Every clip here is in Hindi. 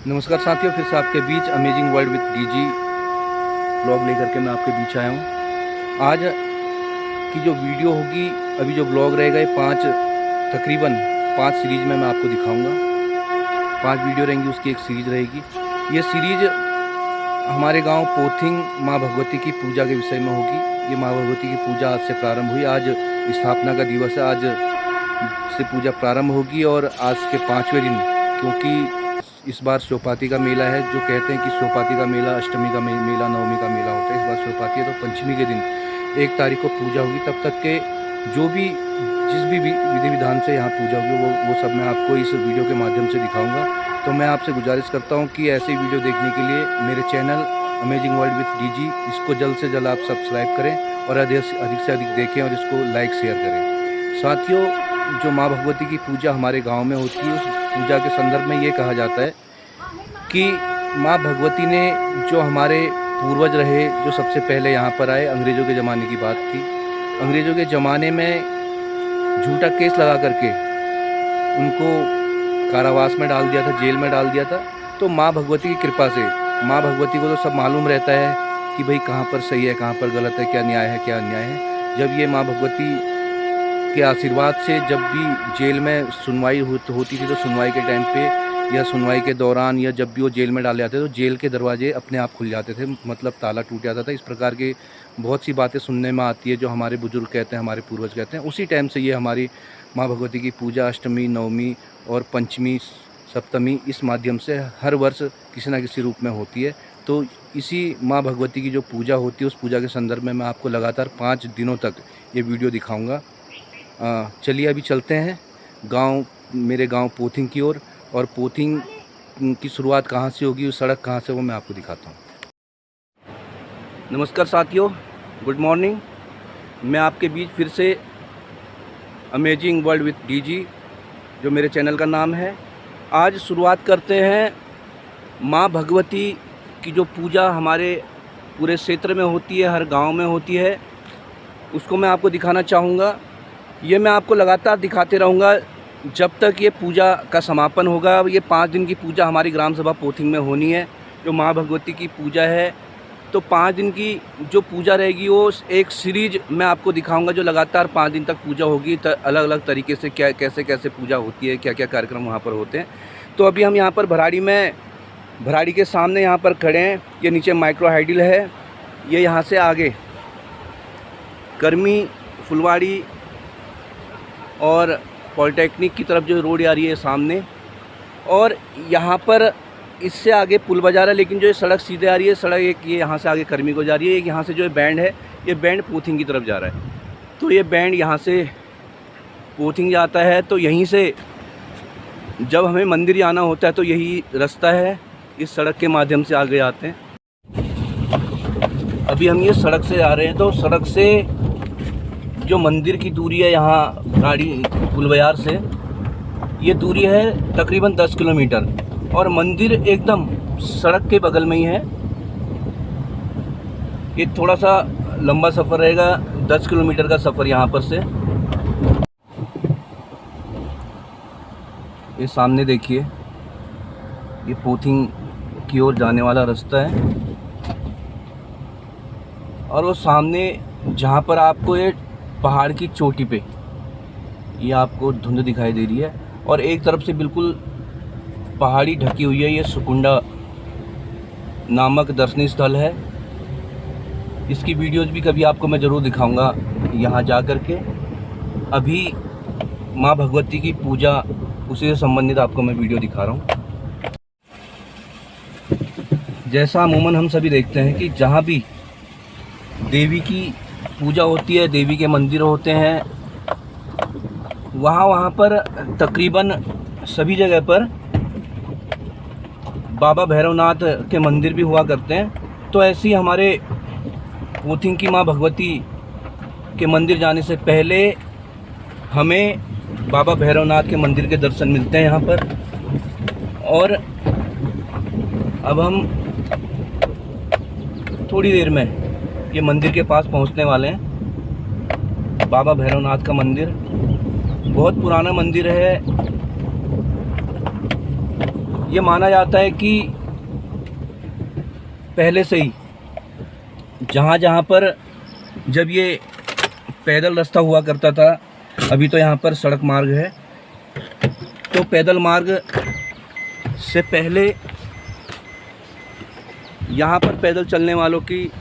नमस्कार साथियों, फिर से आपके बीच amazing world with DG blog लेकर के मैं आपके बीच आया हूँ। आज की जो वीडियो होगी, अभी जो ब्लॉग रहेगा, ये तकरीबन 5 सीरीज़ में मैं आपको दिखाऊंगा। 5 वीडियो रहेंगी, उसकी एक सीरीज़ रहेगी। ये सीरीज़ हमारे गांव पोथिंग माँ भगवती की पूजा के विषय में होगी। ये माँ भगवती की पूजा आज से प्रारंभ हुई। आज स्थापना का दिवस है, आज से पूजा प्रारंभ होगी और आज के 5वें दिन, क्योंकि इस बार शिवपाती का मेला है। जो कहते हैं कि शिवपाती का मेला अष्टमी का मेला, नवमी का मेला होता है। इस बार शिवपाती है तो पंचमी के दिन 1 तारीख को पूजा होगी। तब तक के जो भी जिस भी विधि विधान से यहाँ पूजा होगी वो सब मैं आपको इस वीडियो के माध्यम से दिखाऊंगा। तो मैं आपसे गुजारिश करता हूँ कि ऐसे वीडियो देखने के लिए मेरे channel amazing world with DG इसको जल्द से जल्द आप सब्सक्राइब करें और अधिक से अधिक देखें और इसको लाइक शेयर करें। साथियों, जो माँ भगवती की पूजा हमारे गांव में होती है, उस पूजा के संदर्भ में ये कहा जाता है कि माँ भगवती ने जो हमारे पूर्वज रहे, जो सबसे पहले यहाँ पर आए, अंग्रेज़ों के ज़माने की बात थी। अंग्रेज़ों के ज़माने में झूठा केस लगा करके उनको कारावास में डाल दिया था, जेल में डाल दिया था। तो माँ भगवती की कृपा से, माँ भगवती को तो सब मालूम रहता है कि भाई कहाँ पर सही है, कहाँ पर गलत है, क्या न्याय है, क्या अन्याय है। जब ये माँ भगवती के आशीर्वाद से जब भी जेल में सुनवाई होती थी, तो सुनवाई के टाइम पे या सुनवाई के दौरान या जब भी वो जेल में डाले जाते थे, तो जेल के दरवाजे अपने आप खुल जाते थे, मतलब ताला टूट जाता था। इस प्रकार की बहुत सी बातें सुनने में आती है, जो हमारे बुजुर्ग कहते हैं, हमारे पूर्वज कहते हैं। उसी टाइम से ये हमारी माँ भगवती की पूजा अष्टमी, नवमी और पंचमी, सप्तमी, इस माध्यम से हर वर्ष किसी न किसी रूप में होती है। तो इसी माँ भगवती की जो पूजा होती है, उस पूजा के संदर्भ में मैं आपको लगातार 5 दिनों तक ये वीडियो दिखाऊँगा। चलिए अभी चलते हैं मेरे गांव पोथिंग की ओर, और पोथिंग की शुरुआत कहां से होगी, उस सड़क कहां से, वो मैं आपको दिखाता हूं। नमस्कार साथियों, गुड मॉर्निंग। मैं आपके बीच फिर से अमेजिंग वर्ल्ड विथ डीजी, जो मेरे चैनल का नाम है। आज शुरुआत करते हैं माँ भगवती की जो पूजा हमारे पूरे क्षेत्र में होती है, हर गांव में होती है, उसको मैं आपको दिखाना चाहूँगा। ये मैं आपको लगातार दिखाते रहूँगा जब तक ये पूजा का समापन होगा। ये 5 दिन की पूजा हमारी ग्राम सभा पोथिंग में होनी है, जो माँ भगवती की पूजा है। तो 5 दिन की जो पूजा रहेगी, वो एक सीरीज मैं आपको दिखाऊंगा, जो लगातार 5 दिन तक पूजा होगी। अलग अलग तरीके से क्या कैसे पूजा होती है, क्या क्या कार्यक्रम वहाँ पर होते हैं। तो अभी हम यहाँ पर भराड़ी के सामने यहाँ पर खड़े हैं। ये नीचे माइक्रो हाइडल है, ये यहाँ से आगे कर्मी, फुलवाड़ी और पॉलिटेक्निक की तरफ जो रोड आ रही है सामने, और यहाँ पर इससे आगे पुल बाज़ार है। लेकिन जो ये सड़क सीधे आ रही है, सड़क एक ये यहाँ से आगे कर्मी को जा रही है, एक यहाँ से जो बैंड है, ये बैंड पोथिंग की तरफ जा रहा है। तो ये बैंड यहाँ से पोथिंग जाता है। तो यहीं से जब हमें मंदिर आना होता है, तो यही रास्ता है, इस सड़क के माध्यम से आगे आते हैं। अभी हम ये सड़क से आ रहे हैं। तो सड़क से जो मंदिर की दूरी है यहाँ गाड़ी पुल बाज़ार से, ये दूरी है तकरीबन 10 किलोमीटर, और मंदिर एकदम सड़क के बगल में ही है। ये थोड़ा सा लंबा सफ़र रहेगा, 10 किलोमीटर का सफ़र यहाँ पर से। ये सामने देखिए, ये पोथिंग की ओर जाने वाला रास्ता है, और वो सामने जहाँ पर आपको ये पहाड़ की चोटी पे ये आपको धुंध दिखाई दे रही है, और एक तरफ से बिल्कुल पहाड़ी ढकी हुई है। ये सुकुंडा नामक दर्शनीय स्थल है। इसकी वीडियोज़ भी कभी आपको मैं ज़रूर दिखाऊंगा यहाँ जा कर के। अभी माँ भगवती की पूजा, उसी से संबंधित आपको मैं वीडियो दिखा रहा हूँ। जैसा अमूमन हम सभी देखते हैं कि जहाँ भी देवी की पूजा होती है, देवी के मंदिर होते हैं, वहाँ पर तकरीबन सभी जगह पर बाबा भैरवनाथ के मंदिर भी हुआ करते हैं। तो ऐसे ही हमारे पोथिंग की माँ भगवती के मंदिर जाने से पहले हमें बाबा भैरवनाथ के मंदिर के दर्शन मिलते हैं यहाँ पर। और अब हम थोड़ी देर में ये मंदिर के पास पहुँचने वाले हैं। बाबा भैरवनाथ का मंदिर बहुत पुराना मंदिर है, ये माना जाता है कि पहले से ही जहाँ जहाँ पर जब ये पैदल रास्ता हुआ करता था, अभी तो यहाँ पर सड़क मार्ग है, तो पैदल मार्ग से पहले यहाँ पर पैदल चलने वालों की,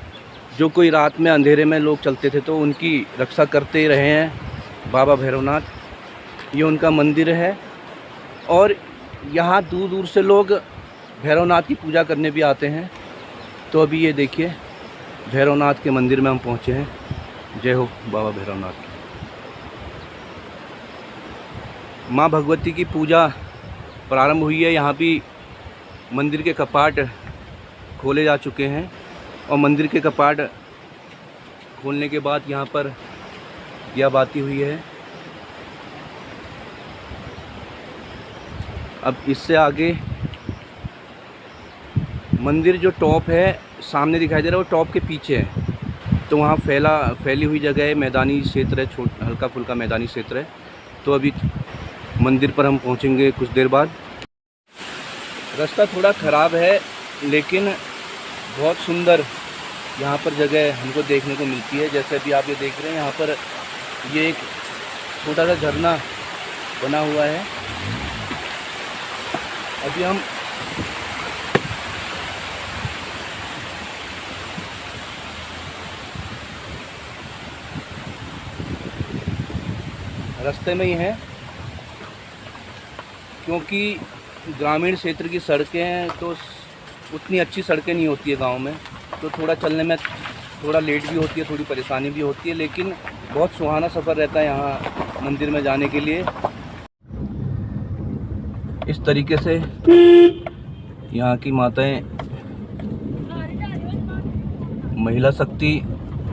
जो कोई रात में अंधेरे में लोग चलते थे तो उनकी रक्षा करते रहे हैं बाबा भैरवनाथ। ये उनका मंदिर है और यहाँ दूर दूर से लोग भैरवनाथ की पूजा करने भी आते हैं। तो अभी ये देखिए भैरवनाथ के मंदिर में हम पहुँचे हैं। जय हो बाबा भैरवनाथ की। माँ भगवती की पूजा प्रारंभ हुई है। यहाँ भी मंदिर के कपाट खोले जा चुके हैं और मंदिर के कपाट खोलने के बाद यहाँ पर दिया बाती हुई है। अब इससे आगे मंदिर जो टॉप है सामने दिखाई दे रहा है, वो टॉप के पीछे है, तो वहाँ फैली हुई जगह है, मैदानी क्षेत्र है, हल्का फुल्का मैदानी क्षेत्र है। तो अभी मंदिर पर हम पहुँचेंगे कुछ देर बाद। रास्ता थोड़ा ख़राब है लेकिन बहुत सुंदर यहाँ पर जगह हमको देखने को मिलती है। जैसे अभी आप ये देख रहे हैं, यहाँ पर ये एक छोटा सा झरना बना हुआ है। अभी हम रास्ते में ही हैं, क्योंकि ग्रामीण क्षेत्र की सड़कें हैं तो उतनी अच्छी सड़कें नहीं होती है गांव में, तो थोड़ा चलने में थोड़ा लेट भी होती है, थोड़ी परेशानी भी होती है, लेकिन बहुत सुहाना सफ़र रहता है यहाँ मंदिर में जाने के लिए। इस तरीके से यहाँ की माताएं, महिला शक्ति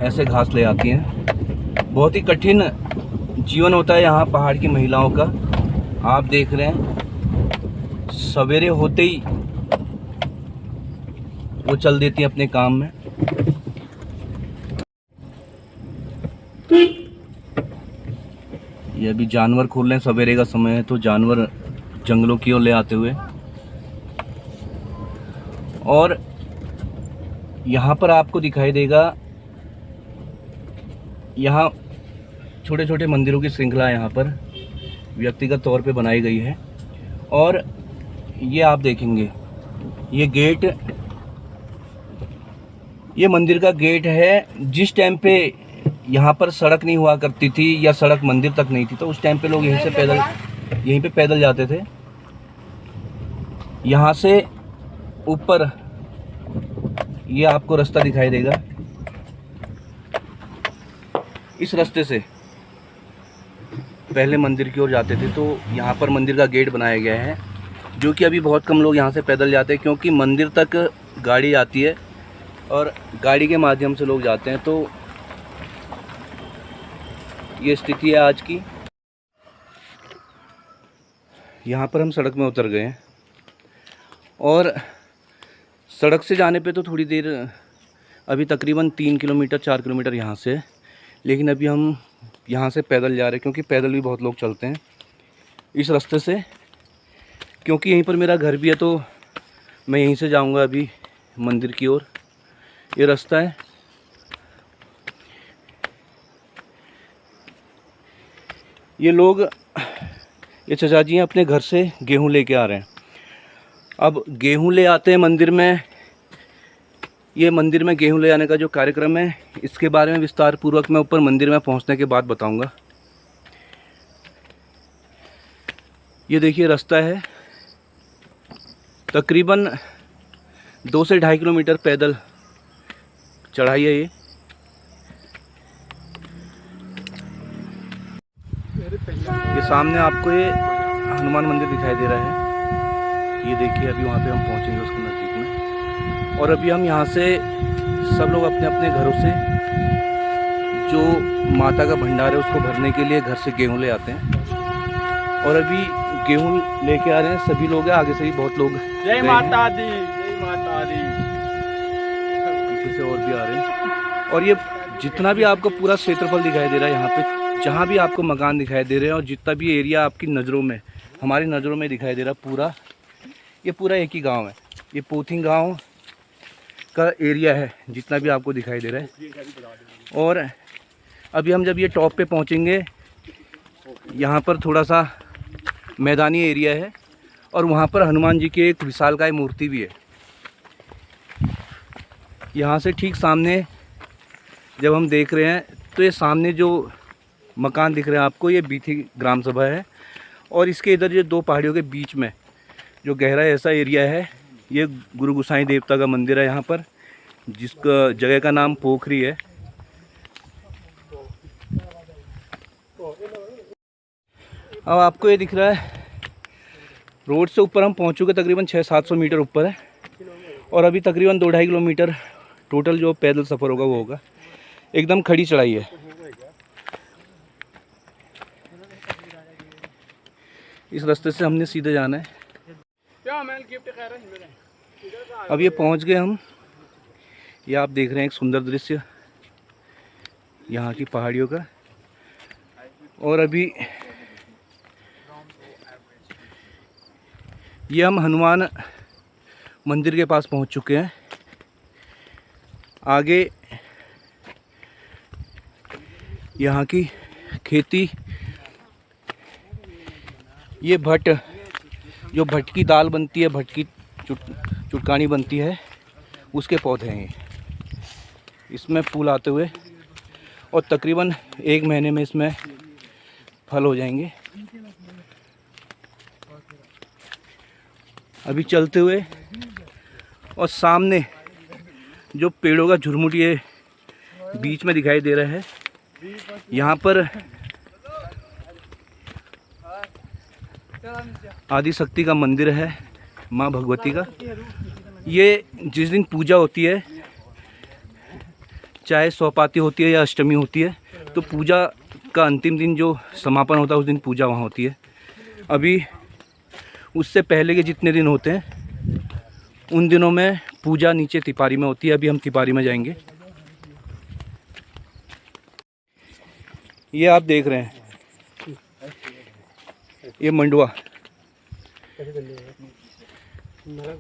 ऐसे घास ले आती हैं। बहुत ही कठिन जीवन होता है यहाँ पहाड़ की महिलाओं का। आप देख रहे हैं सवेरे होते ही वो चल देती हैं अपने काम में। ये अभी जानवर खोल रहे हैं, सवेरे का समय है तो जानवर जंगलों की ओर ले आते हुए। और यहाँ पर आपको दिखाई देगा, यहाँ छोटे छोटे मंदिरों की श्रृंखला यहाँ पर व्यक्तिगत तौर पे बनाई गई है। और ये आप देखेंगे ये गेट, ये मंदिर का गेट है। जिस टाइम पे यहाँ पर सड़क नहीं हुआ करती थी या सड़क मंदिर तक नहीं थी, तो उस टाइम पे लोग यहीं पे पैदल जाते थे। यहाँ से ऊपर ये आपको रास्ता दिखाई देगा, इस रास्ते से पहले मंदिर की ओर जाते थे। तो यहाँ पर मंदिर का गेट बनाया गया है, जो कि अभी बहुत कम लोग यहाँ से पैदल जाते हैं, क्योंकि मंदिर तक गाड़ी आती है और गाड़ी के माध्यम से लोग जाते हैं। तो ये स्थिति है आज की। यहाँ पर हम सड़क में उतर गए हैं और सड़क से जाने पे तो थोड़ी देर, अभी तकरीबन 3 किलोमीटर 4 किलोमीटर यहाँ से, लेकिन अभी हम यहाँ से पैदल जा रहे हैं, क्योंकि पैदल भी बहुत लोग चलते हैं इस रास्ते से। क्योंकि यहीं पर मेरा घर भी है, तो मैं यहीं से जाऊँगा अभी मंदिर की ओर। ये रास्ता है। ये लोग, ये चाचा जी हैं, अपने घर से गेहूं लेके आ रहे हैं। अब गेहूं ले आते हैं मंदिर में। ये मंदिर में गेहूं ले आने का जो कार्यक्रम है, इसके बारे में विस्तार पूर्वक मैं ऊपर मंदिर में पहुंचने के बाद बताऊंगा। ये देखिए रास्ता है, तकरीबन 2 से 2.5 किलोमीटर पैदल चढ़ाई है। ये सामने आपको ये हनुमान मंदिर दिखाई दे रहा है। ये देखिए अभी वहाँ पे हम पहुँचेंगे उसके नज़दीक में। और अभी हम यहाँ से सब लोग अपने अपने घरों से जो माता का भंडार है उसको भरने के लिए घर से गेहूँ ले आते हैं। और अभी गेहूँ लेके आ रहे हैं सभी लोग हैं, आगे से भी बहुत लोग। जय माता दी, जय माता दी। पीछे से और भी आ रहे हैं। और ये जितना भी आपको पूरा क्षेत्रफल दिखाई दे रहा है, यहाँ पे जहाँ भी आपको मकान दिखाई दे रहे हैं और जितना भी एरिया आपकी नज़रों में, हमारी नज़रों में दिखाई दे रहा, पूरा ये पूरा एक ही गांव है। ये पोथिंग गांव का एरिया है जितना भी आपको दिखाई दे रहा है। और अभी हम जब ये टॉप पे पहुंचेंगे, यहाँ पर थोड़ा सा मैदानी एरिया है और वहाँ पर हनुमान जी की एक विशालकाय मूर्ति भी है। यहाँ से ठीक सामने जब हम देख रहे हैं तो ये सामने जो मकान दिख रहे हैं आपको, ये बीथी ग्राम सभा है। और इसके इधर जो दो पहाड़ियों के बीच में जो गहरा ऐसा एरिया है, ये गुरु गोसाई देवता का मंदिर है यहाँ पर, जिसका जगह का नाम पोखरी है। अब आपको ये दिख रहा है, रोड से ऊपर हम पहुँच चुके, तकरीबन 600-700 मीटर ऊपर है। और अभी तकरीबन 2-2.5 किलोमीटर टोटल जो पैदल सफ़र होगा वो होगा। एकदम खड़ी चढ़ाई है। इस रास्ते से हमने सीधे जाना है। अब ये पहुंच गए हम। ये आप देख रहे हैं एक सुंदर दृश्य यहाँ की पहाड़ियों का। और अभी ये हम हनुमान मंदिर के पास पहुंच चुके हैं। आगे यहाँ की खेती, ये भट्ट, जो भट्ट की दाल बनती है, भट्ट की चुटकानी बनती है, उसके पौधे हैं ये। इसमें फूल आते हुए और तकरीबन 1 महीने में इसमें फल हो जाएंगे। अभी चलते हुए और सामने जो पेड़ों का झुरमुट ये बीच में दिखाई दे रहा है, यहाँ पर आदि शक्ति का मंदिर है, माँ भगवती का। ये जिस दिन पूजा होती है, चाहे सौपाती होती है या अष्टमी होती है, तो पूजा का अंतिम दिन जो समापन होता है उस दिन पूजा वहाँ होती है। अभी उससे पहले के जितने दिन होते हैं उन दिनों में पूजा नीचे तिपारी में होती है। अभी हम तिपारी में जाएंगे। ये आप देख रहे हैं, ये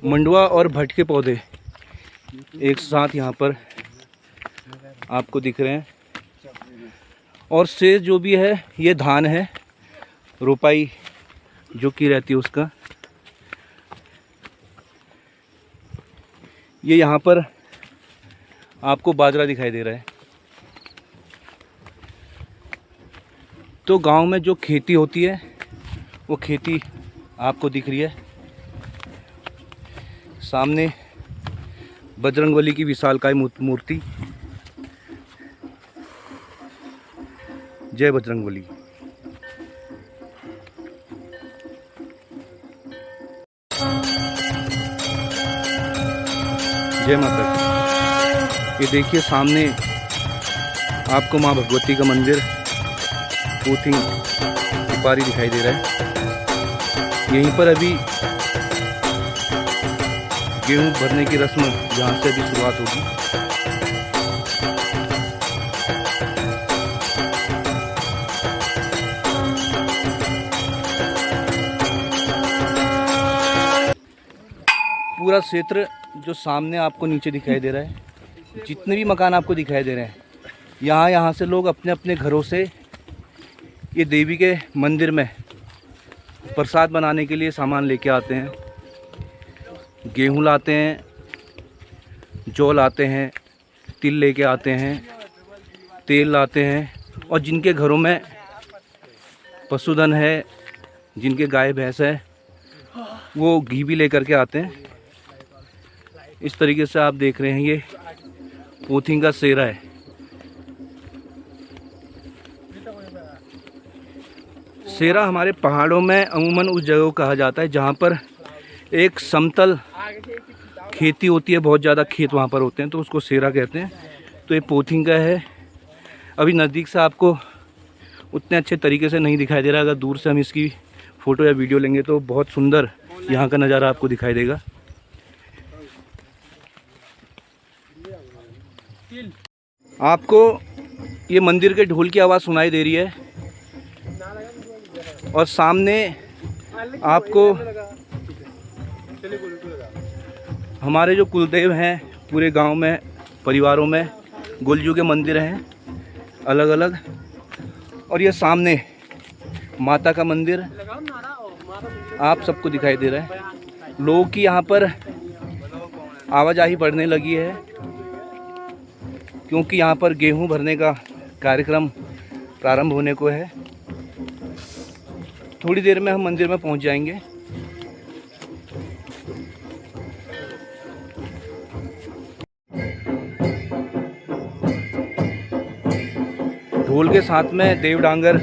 मंडुआ और भट्ट के पौधे एक साथ यहाँ पर आपको दिख रहे हैं। और शेष जो भी है ये धान है, रोपाई जो की रहती है उसका। ये यहाँ पर आपको बाजरा दिखाई दे रहा है। तो गांव में जो खेती होती है वो खेती आपको दिख रही है। सामने बजरंगबली की विशालकाय मूर्ति। जय बजरंगबली। जय माता दी। ये देखिए सामने आपको माँ भगवती का मंदिर पोथिंग तिपारी दिखाई दे रहा है। यहीं पर अभी गेहूं भरने की रस्म यहाँ से अभी शुरुआत होगी। पूरा क्षेत्र जो सामने आपको नीचे दिखाई दे रहा है, जितने भी मकान आपको दिखाई दे रहे हैं, यहाँ से लोग अपने अपने घरों से ये देवी के मंदिर में प्रसाद बनाने के लिए सामान लेके आते हैं। गेहूं लाते हैं, जौ लाते हैं, तिल लेके आते हैं, तेल लाते हैं। और जिनके घरों में पशुधन है, जिनके गाय भैंस है, वो घी भी लेकर के आते हैं। इस तरीके से आप देख रहे हैं ये पोथिंग का सेरा है। सेरा हमारे पहाड़ों में अमूमन उस जगह को कहा जाता है जहाँ पर एक समतल खेती होती है, बहुत ज़्यादा खेत वहाँ पर होते हैं, तो उसको सेरा कहते हैं। तो ये पोथिंग का है। अभी नज़दीक से आपको उतने अच्छे तरीके से नहीं दिखाई दे रहा। अगर दूर से हम इसकी फ़ोटो या वीडियो लेंगे तो बहुत सुंदर यहाँ का नज़ारा आपको दिखाई देगा। आपको ये मंदिर के ढोल की आवाज़ सुनाई दे रही है और सामने आपको हमारे जो कुलदेव हैं पूरे गांव में, परिवारों में गोलजू के मंदिर हैं अलग अलग, और ये सामने माता का मंदिर आप सबको दिखाई दे रहा है। लोगों की यहाँ पर आवाजाही बढ़ने लगी है क्योंकि यहाँ पर गेहूं भरने का कार्यक्रम प्रारंभ होने को है। थोड़ी देर में हम मंदिर में पहुँच जाएंगे। ढोल के साथ में देव डांगर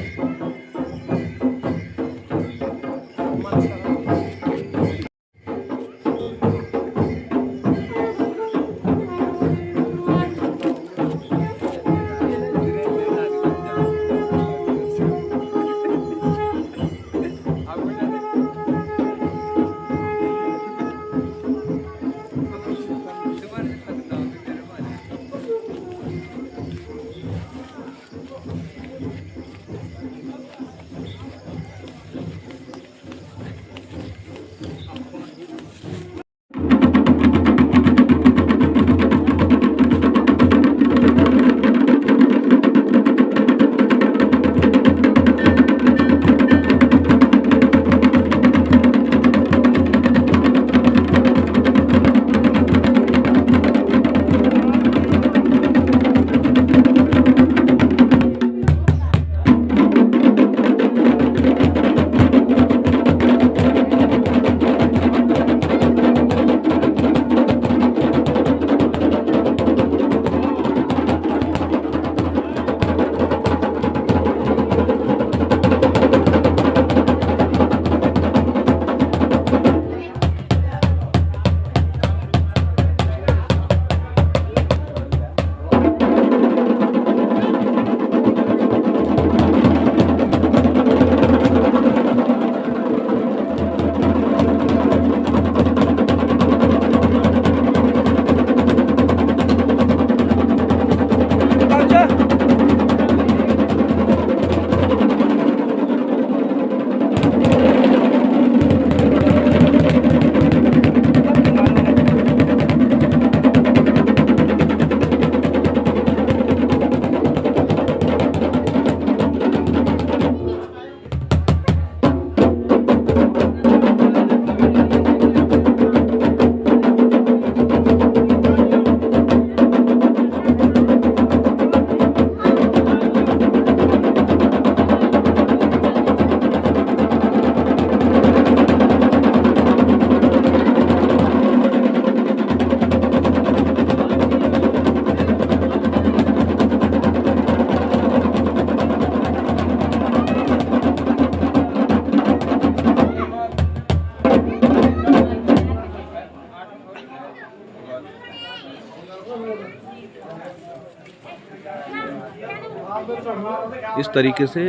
इस तरीके से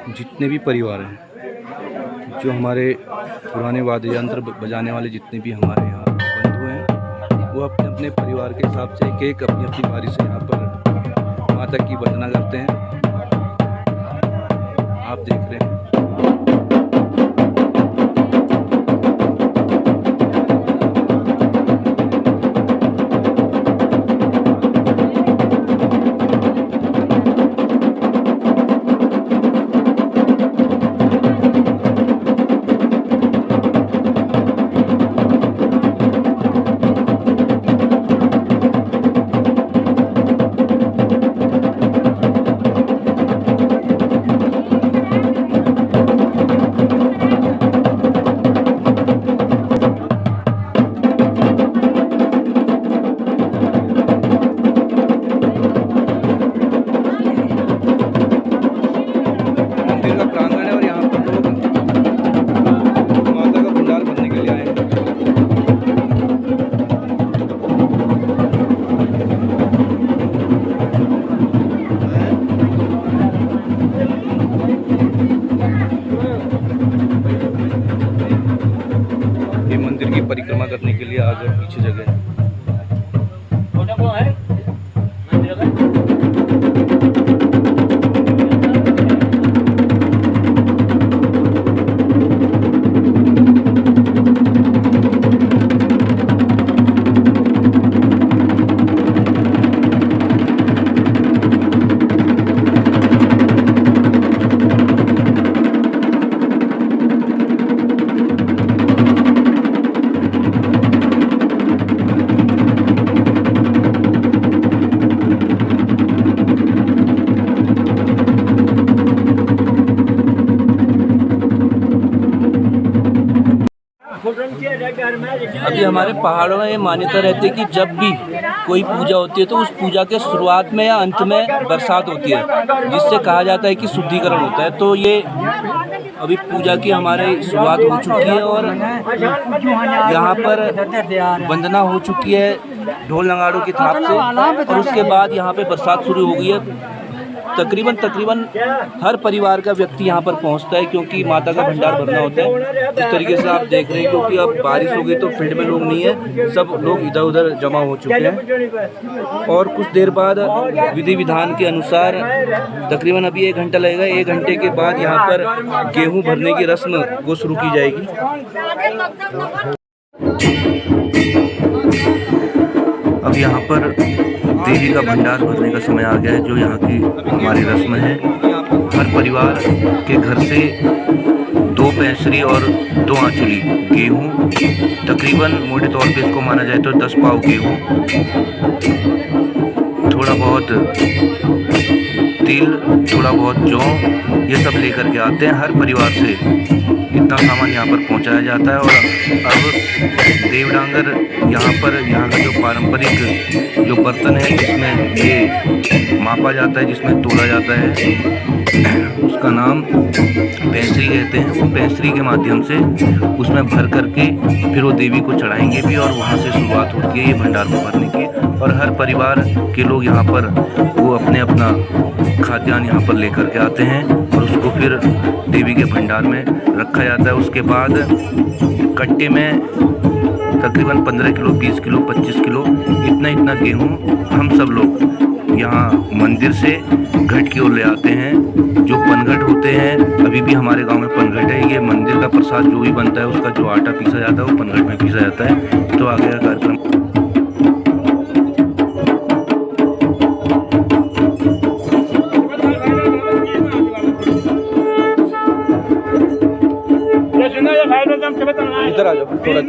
जितने भी परिवार हैं, जो हमारे पुराने वाद्य यंत्र बजाने वाले जितने भी हमारे यहाँ बंधु हैं, वो अपने अपने परिवार के हिसाब से एक एक अपनी अपनी बारी से यहाँ पर माता की वंदना करते हैं। आप देख रहे हैं। मंदिर की परिक्रमा करने के लिए आगे पीछे जगह है। जी हमारे पहाड़ों में ये मान्यता रहती है कि जब भी कोई पूजा होती है तो उस पूजा के शुरुआत में या अंत में बरसात होती है, जिससे कहा जाता है कि शुद्धिकरण होता है। तो ये अभी पूजा की हमारी शुरुआत हो चुकी है और यहाँ पर वंदना हो चुकी है ढोल नगाड़ों की थाप से, और उसके बाद यहाँ पे बरसात शुरू हो गई है। तकरीबन हर परिवार का व्यक्ति यहाँ पर पहुँचता है, क्योंकि माता का भंडार भरना होता है। इस तरीके से आप देख रहे हैं, क्योंकि अब बारिश हो गई तो फील्ड में लोग नहीं है, सब लोग इधर उधर जमा हो चुके हैं। और कुछ देर बाद विधि विधान के अनुसार तकरीबन अभी 1 घंटा लगेगा। 1 घंटे के बाद यहाँ पर गेहूँ भरने की रस्म वो शुरू की जाएगी। अब यहाँ पर देवी का भंडार भरने का समय आ गया है, जो यहाँ की हमारी रस्म है। हर परिवार के घर से 2 पेंसरी और 2 आंचुली गेहूँ, तकरीबन मोटे तौर पे इसको माना जाए तो 10 पाव गेहूँ, थोड़ा बहुत तिल, थोड़ा बहुत जौ, ये सब लेकर के आते हैं। हर परिवार से इतना सामान यहाँ पर पहुँचाया जाता है। और अब देवडांगर यहाँ का जो पारंपरिक जो बर्तन है, जिसमें ये मापा जाता है, जिसमें तोला जाता है, उसका नाम पेंसरी कहते हैं। वो पेंसरी के माध्यम से उसमें भर करके फिर वो देवी को चढ़ाएंगे भी, और वहाँ से शुरुआत होती है ये भंडार को भरने की। और हर परिवार के लोग यहाँ पर वो अपना खाद्यान्न यहाँ पर लेकर के आते हैं और उसको फिर देवी के भंडार में रखा जाता है। उसके बाद कट्टे में तकरीबन 15 किलो, 20 किलो, 25 किलो इतना गेहूँ हम सब लोग यहाँ मंदिर से घट की ओर ले आते हैं। जो पनघट होते हैं, अभी भी हमारे गांव में पनघट है। ये मंदिर का प्रसाद जो भी बनता है, उसका जो आटा पीसा जाता है वो पनघट में पीसा जाता है। तो आगे का कार्यक्रम इधर आ जाओ थोड़ा।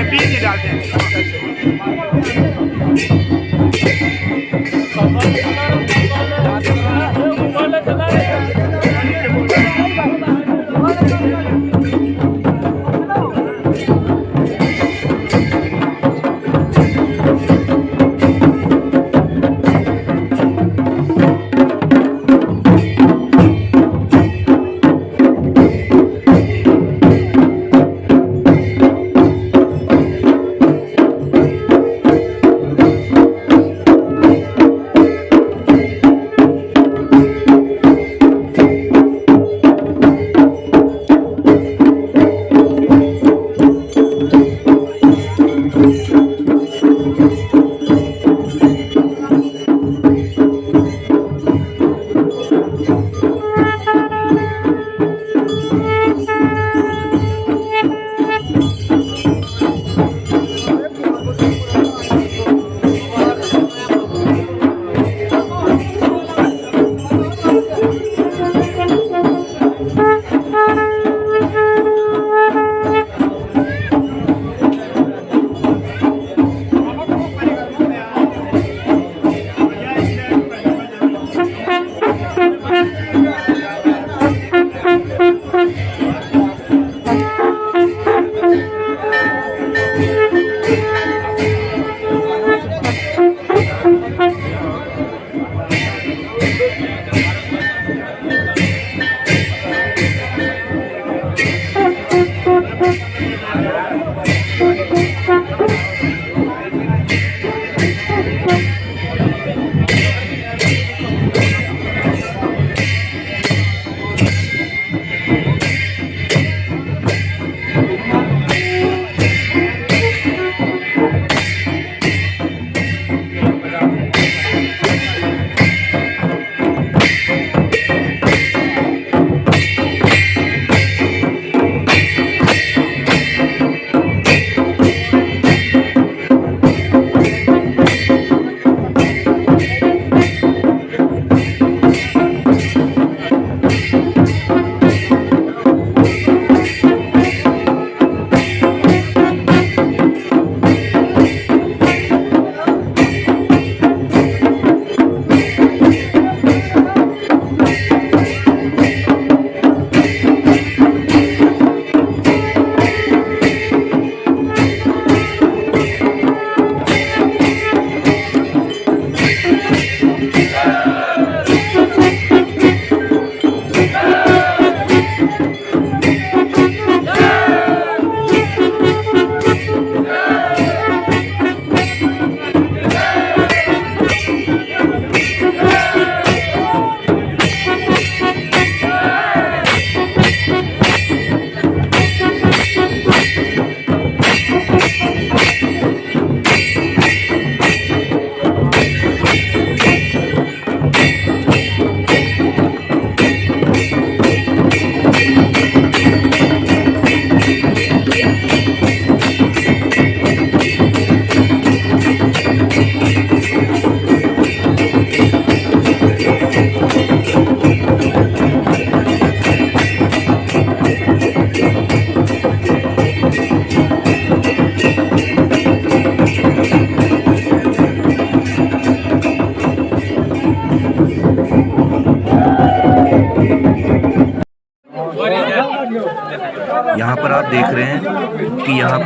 बीज नहीं डालते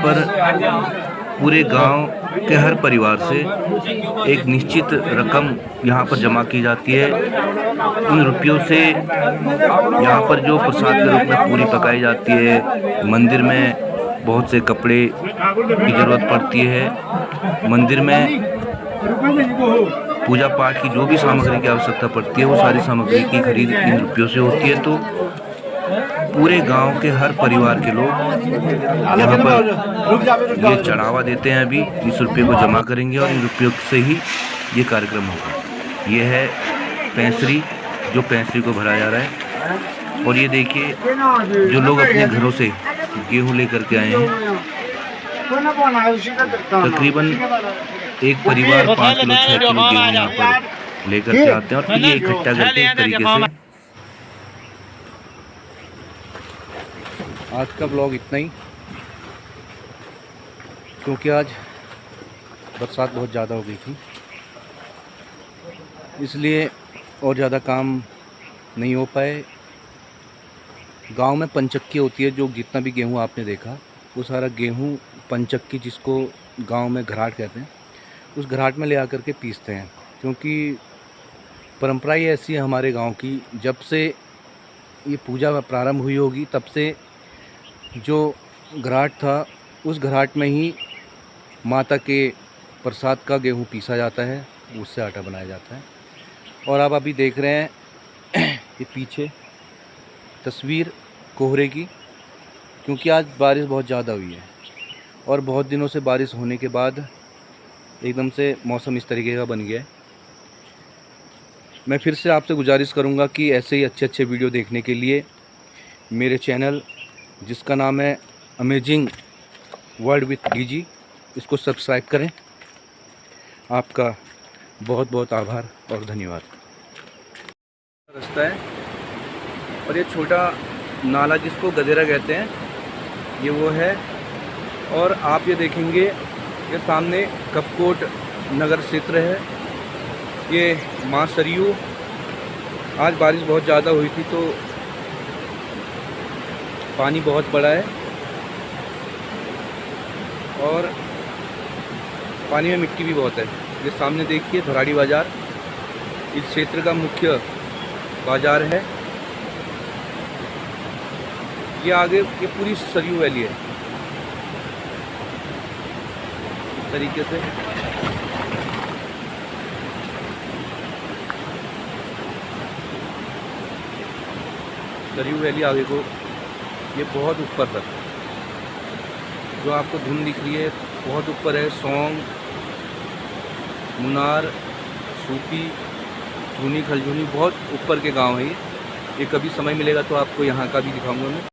पर पूरे गांव के हर परिवार से एक निश्चित रकम यहाँ पर जमा की जाती है। उन रुपयों से यहाँ पर जो प्रसाद के रूप में पूरी पकाई जाती है, मंदिर में बहुत से कपड़े की ज़रूरत पड़ती है, मंदिर में पूजा पाठ की जो भी सामग्री की आवश्यकता पड़ती है वो सारी सामग्री की खरीद इन रुपयों से होती है। तो पूरे गांव के हर परिवार के लोग यहाँ पर ये चढ़ावा देते हैं। अभी इस रुपये को जमा करेंगे और इन रुपयों से ही ये कार्यक्रम होगा। ये है पैंसरी, जो पैंसरी को भरा जा रहा है। और ये देखिए जो लोग अपने घरों से गेहूँ लेकर के आए हैं, तकरीबन एक परिवार 5 किलो 6 किलो गेहूँ यहाँ पर लेकर के आते हैं और फिर ये इकट्ठा करके इस तरीके से। आज का ब्लॉग इतना ही, क्योंकि आज बरसात बहुत ज़्यादा हो गई थी, इसलिए और ज़्यादा काम नहीं हो पाए। गांव में पंचक्की होती है, जो जितना भी गेहूं आपने देखा वो सारा गेहूं पंचक्की, जिसको गांव में घराट कहते हैं, उस घराट में ले आकर के पीसते हैं। क्योंकि परंपरा ही ऐसी है हमारे गांव की, जब से ये पूजा प्रारंभ हुई होगी तब से जो घराट था उस घराट में ही माता के प्रसाद का गेहूं पीसा जाता है, उससे आटा बनाया जाता है। और आप अभी देख रहे हैं ये पीछे तस्वीर कोहरे की, क्योंकि आज बारिश बहुत ज़्यादा हुई है और बहुत दिनों से बारिश होने के बाद एकदम से मौसम इस तरीके का बन गया है। मैं फिर से आपसे गुजारिश करूंगा कि ऐसे ही अच्छे अच्छे वीडियो देखने के लिए मेरे चैनल, जिसका नाम है अमेजिंग वर्ल्ड विथ डीजी, इसको सब्सक्राइब करें। आपका बहुत बहुत आभार और धन्यवाद। रास्ता है और ये छोटा नाला जिसको गदेरा कहते हैं, ये वो है। और आप ये देखेंगे ये सामने कपकोट नगर क्षेत्र है, ये माँ सरयू। आज बारिश बहुत ज़्यादा हुई थी तो पानी बहुत बड़ा है और पानी में मिट्टी भी बहुत है। ये सामने देखिए धराड़ी बाज़ार, इस क्षेत्र का मुख्य बाज़ार है। ये आगे ये पूरी सरयू वैली है इस तरीके से। सरयू वैली आगे को ये बहुत ऊपर तक, जो आपको धुन दिख रही है बहुत ऊपर है। सौंग, मुनार, सूपी, चूनी, खलजूनी, बहुत ऊपर के गांव है ये। कभी समय मिलेगा तो आपको यहाँ का भी दिखाऊंगा मैं।